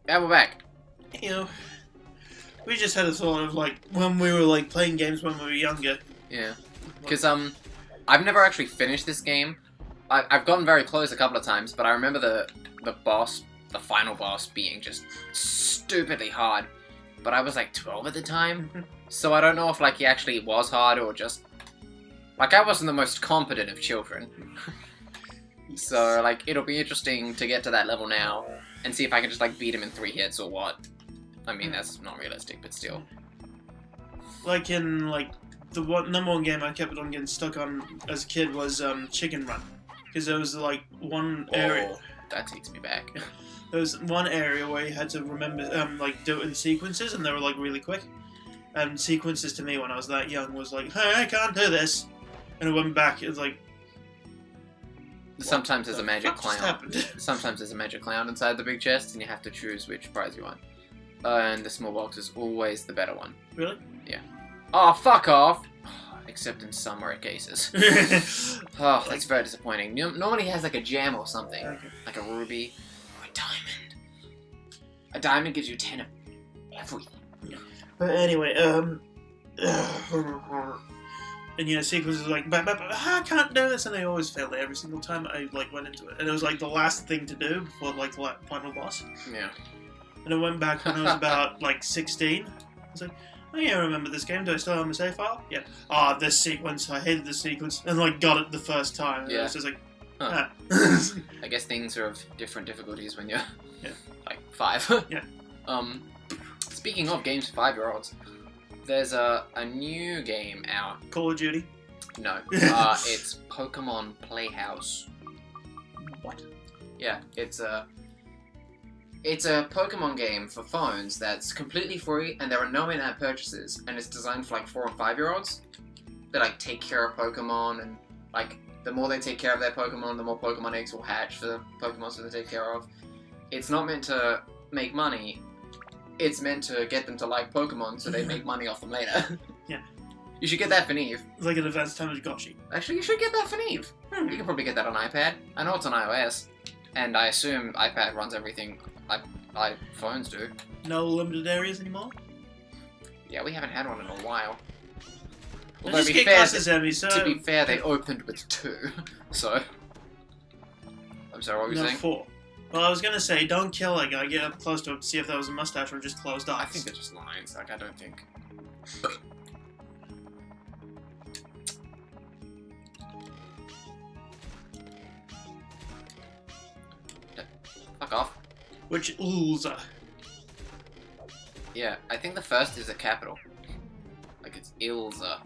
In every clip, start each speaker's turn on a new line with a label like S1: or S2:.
S1: Yeah, we're back.
S2: You know, we just had a thought of like when we were like playing games when we were younger.
S1: Yeah. Because, I've never actually finished this game. I've gotten very close a couple of times, but I remember the boss, the final boss, being just stupidly hard. But I was like 12 at the time, so I don't know if like he actually was hard or just... Like, I wasn't the most competent of children. So, like, it'll be interesting to get to that level now and see if I can just, like, beat him in 3 hits or what. I mean, that's not realistic, but still.
S2: Like in like the number one game I kept on getting stuck on as a kid was Chicken Run, because there was like one area.
S1: Oh, that takes me back.
S2: There was one area where you had to remember like do it in sequences, and they were like really quick. And sequences to me when I was that young was like, hey, I can't do this, and I went back. It was like.
S1: Sometimes there's a magic
S2: What just
S1: clown.
S2: happened?
S1: Sometimes there's a magic clown inside the big chest, and you have to choose which prize you want. And the small box is always the better one.
S2: Really?
S1: Yeah. Oh, fuck off! Except in some rare cases. Oh, that's very disappointing. Normally he has like a gem or something.
S2: Okay.
S1: Like a ruby or a diamond. A diamond gives you 10 of everything.
S2: But anyway, and yeah, sequences like, I can't do this, and I always failed it every single time I like went into it, and it was like the last thing to do before like the final boss.
S1: Yeah.
S2: And I went back when I was about like 16. I was like, oh yeah, I remember this game. Do I still have my save file? Yeah. Ah, this sequence. I hated this sequence, and like got it the first time. And
S1: Yeah.
S2: it was just like,
S1: Huh.
S2: ah.
S1: I guess things are of different difficulties when you're
S2: Yeah.
S1: like 5.
S2: Yeah.
S1: Speaking of games for 5-year-olds, there's a new game out.
S2: Call of Duty.
S1: No, it's Pokemon Playhouse.
S2: What?
S1: Yeah, it's a Pokemon game for phones that's completely free, and there are no in-app purchases, and it's designed for like 4 and 5-year-olds that like take care of Pokemon, and like the more they take care of their Pokemon, the more Pokemon eggs will hatch for the Pokemon that they take care of. It's not meant to make money. It's meant to get them to like Pokemon so they make money off them later.
S2: Yeah.
S1: You should get that for Neve.
S2: It's like an advanced Tamagotchi.
S1: Actually, you should get that for Neve. You can probably get that on iPad. I know it's on iOS. And I assume iPad runs everything iPhones do.
S2: No limited areas anymore.
S1: Yeah, we haven't had one in a while.
S2: Let's
S1: Although,
S2: just
S1: to
S2: get classes, Emmy, so...
S1: be fair, they opened with 2. So... I'm sorry, what were you
S2: No,
S1: saying?
S2: 4. Well, I was gonna say, don't kill that guy. Get up close to him to see if that was a mustache or just closed eyes.
S1: I think they're just lines. Like, I don't think... Fuck off.
S2: Which Ulza?
S1: Yeah, I think the first is a capital. Like, it's Ilza.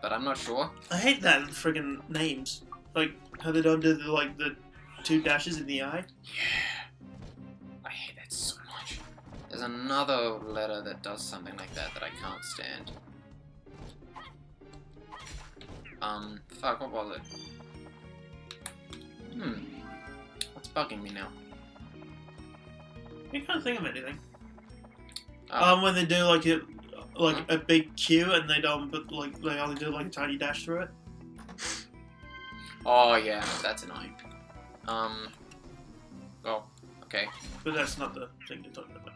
S1: But I'm not sure.
S2: I hate that friggin' names. Like, how they don't do the 2 dashes in the eye.
S1: Yeah. I hate that so much. There's another letter that does something like that I can't stand. Fuck, what was it? What's bugging me now?
S2: I can't think of anything.
S1: Oh.
S2: When they do like a big Q and they don't, but like they only do like a tiny dash through it.
S1: Oh, yeah, that's annoying. Oh, okay.
S2: But that's not the thing you're talking about.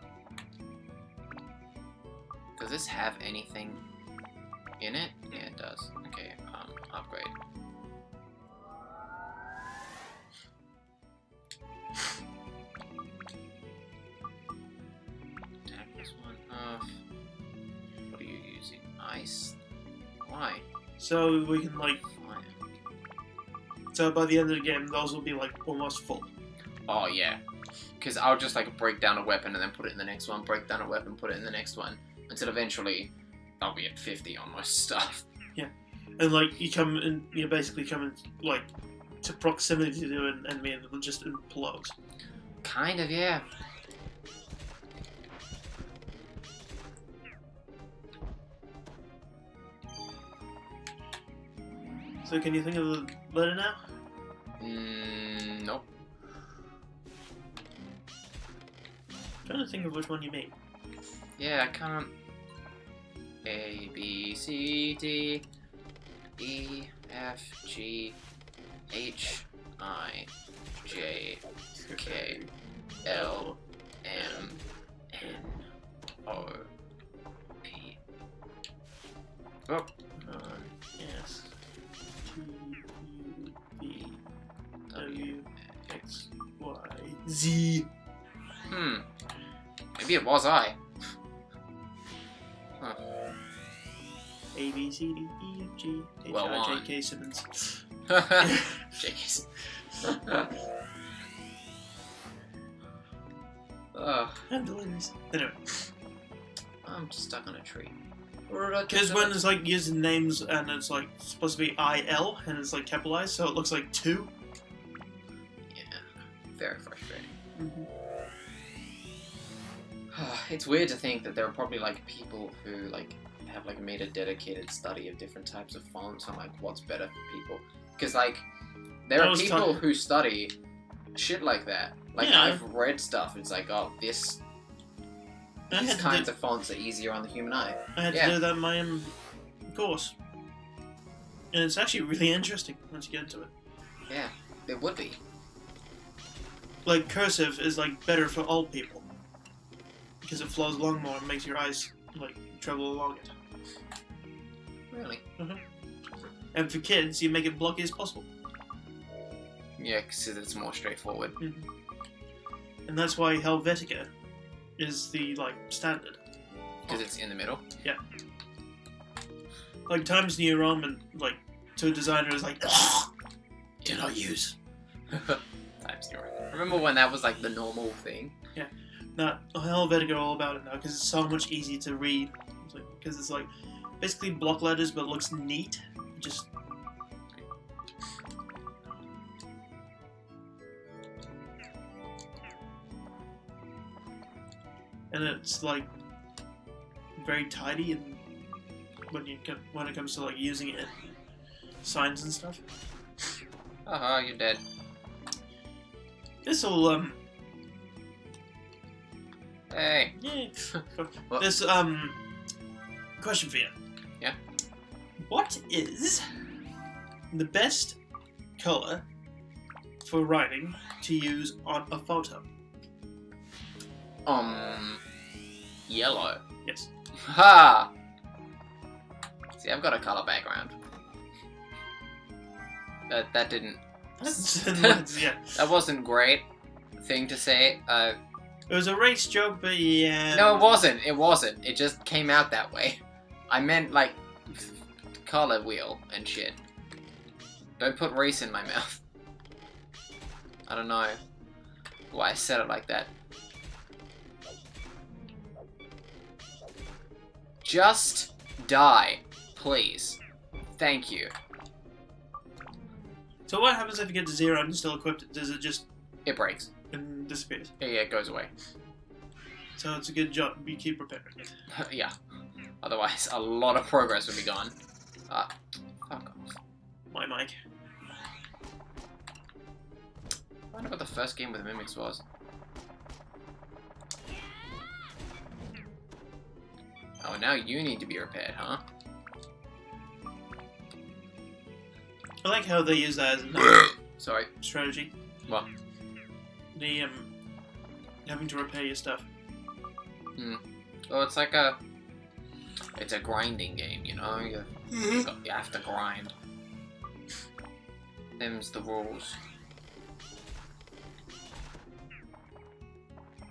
S1: Does this have anything in it? Yeah, it does. Okay, upgrade. Attack this one off. What are you using? Ice? Why?
S2: So we can like,
S1: Fire.
S2: so by the end of the game, those will be like almost full.
S1: Oh, yeah. Because I'll just like break down a weapon and then put it in the next one, break down a weapon, put it in the next one, until eventually I'll be at 50 on most stuff.
S2: Yeah, and like you basically come in like to proximity to an enemy and it'll just implode.
S1: Kind of, yeah.
S2: So can you think of the letter now?
S1: Nope.
S2: I'm trying to think of which one you mean.
S1: Yeah, I can't. A, B, C, D, E, F, G, H, I, J, K, L, M, Oh.
S2: S T U V W X Y Z.
S1: Maybe it was I. Huh.
S2: A B C D E F G H
S1: Well,
S2: I
S1: on.
S2: J K Simmons.
S1: JK's.
S2: I'm delirious. Anyway,
S1: I'm just stuck on a tree.
S2: because when it's like using names and it's like supposed to be IL and it's like capitalized, so it looks like 2.
S1: Yeah, very frustrating.
S2: Mm-hmm.
S1: It's weird to think that there are probably like people who like have like made a dedicated study of different types of fonts and like what's better for people. Because like there are people who study shit like that. Like
S2: Yeah.
S1: I've read stuff. It's like, oh, these kinds of fonts are easier on the human eye.
S2: I had to do that in my course, and it's actually really interesting once you get into it.
S1: Yeah, it would be.
S2: Like cursive is like better for old people because it flows along more and makes your eyes like travel along it.
S1: Really?
S2: And for kids, you make it blocky as possible.
S1: Yeah, because it's more straightforward.
S2: And that's why Helvetica is the like standard.
S1: Because it's in the middle.
S2: Yeah. Like Times New Roman, like to a designer is like, do not use.
S1: Times New Roman. Remember when that was like the normal thing?
S2: Yeah. Now Helvetica are all about it now because it's so much easier to read. Because it's like basically block letters, but it looks neat. Just. And it's like very tidy, and when it comes to like using it, signs and stuff.
S1: You're dead.
S2: This'll
S1: Hey.
S2: yeah.
S1: Well-
S2: This question for you.
S1: Yeah.
S2: What is the best color for writing to use on a photo?
S1: Yellow.
S2: Yes.
S1: Ha! See, I've got a color background. That didn't.
S2: Yeah.
S1: That wasn't great thing to say.
S2: It was a race joke, but yeah.
S1: No, it wasn't. It wasn't. It just came out that way. I meant like color wheel and shit. Don't put race in my mouth. I don't know why I said it like that. Just die, please. Thank you.
S2: So what happens if you get to 0 and still equipped it? Does it just
S1: It breaks.
S2: and disappears?
S1: Yeah, it goes away.
S2: So it's a good job. You keep preparing.
S1: Yeah. Otherwise, a lot of progress would be gone. Fuck off.
S2: My mic.
S1: I wonder what the first game with mimics was. Oh, now you need to be repaired, huh?
S2: I like how they use that as a
S1: Sorry.
S2: strategy.
S1: What?
S2: The having to repair your stuff.
S1: Well, it's like it's a grinding game, you know? You have to grind. Them's the rules.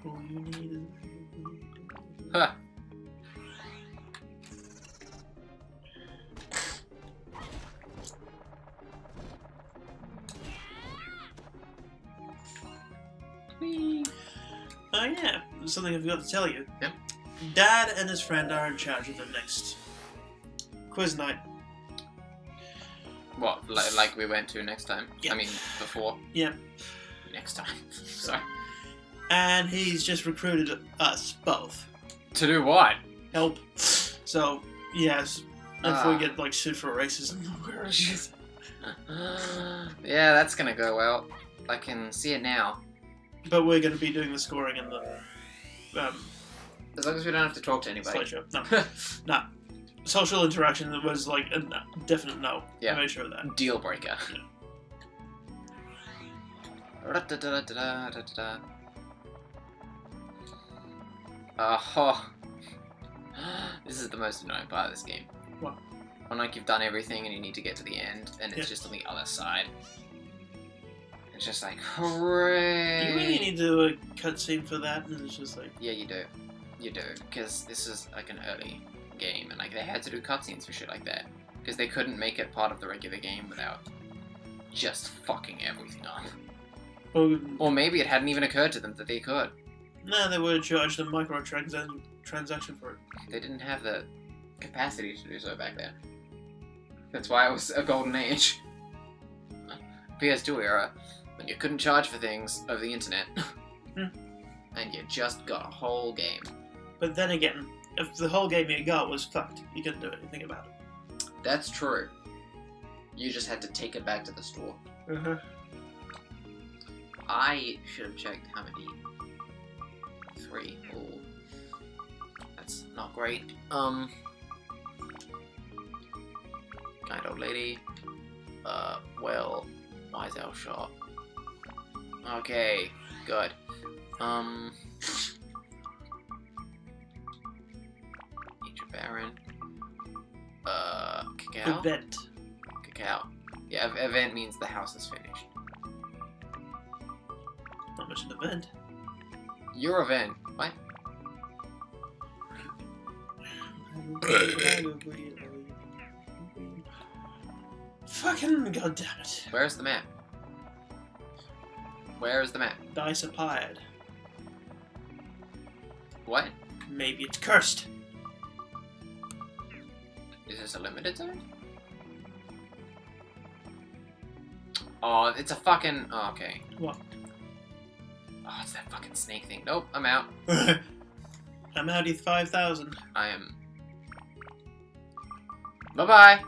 S2: All you need is.
S1: Huh.
S2: Oh yeah, there's something I forgot to tell you.
S1: Yep.
S2: Dad and his friend are in charge of the next quiz night.
S1: What, like we went to next time?
S2: Yeah.
S1: I mean, before?
S2: Yeah.
S1: Next time. Sorry.
S2: And he's just recruited us both.
S1: To do what?
S2: Help. So, yes, if we get like sued for racism.
S1: Yeah, that's gonna go well. I can see it now.
S2: But we're going to be doing the scoring in the
S1: As long as we don't have to talk to anybody.
S2: slideshow. No. No. Social interaction was like a definite no.
S1: Yeah.
S2: I made sure of that.
S1: Deal breaker.
S2: Yeah.
S1: This is the most annoying part of this game.
S2: What?
S1: When like you've done everything and you need to get to the end, and it's just on the other side. It's just like, hooray!
S2: Do you really need to do a cutscene for that? And it's just like...
S1: Yeah, you do. You do. Because this is like an early game, and like they had to do cutscenes for shit like that. Because they couldn't make it part of the regular game without just fucking everything up.
S2: Oh,
S1: Or maybe it hadn't even occurred to them that they could.
S2: nah, they would have charged a transaction for it.
S1: They didn't have the capacity to do so back then. That's why it was a golden age. PS2 era, when you couldn't charge for things over the internet. And you just got a whole game.
S2: But then again, if the whole game you got was fucked, you couldn't do anything about it.
S1: That's true. You just had to take it back to the store. I should have checked how many. 3. Oh, that's not great. Kind old lady. Well, why is our shop? Okay, good. Nature Baron. Cacao?
S2: Event.
S1: Cacao. Yeah, event means the house is finished.
S2: Not much an event.
S1: Your event. What?
S2: Fucking goddamn it.
S1: Where's the map? Where is the map?
S2: Disappeared.
S1: What?
S2: Maybe it's cursed.
S1: Is this a limited zone? Oh, it's a fucking... Oh, okay.
S2: What?
S1: Oh, it's that fucking snake thing. Nope, I'm out.
S2: I'm out of 5,000.
S1: I am... Bye-bye!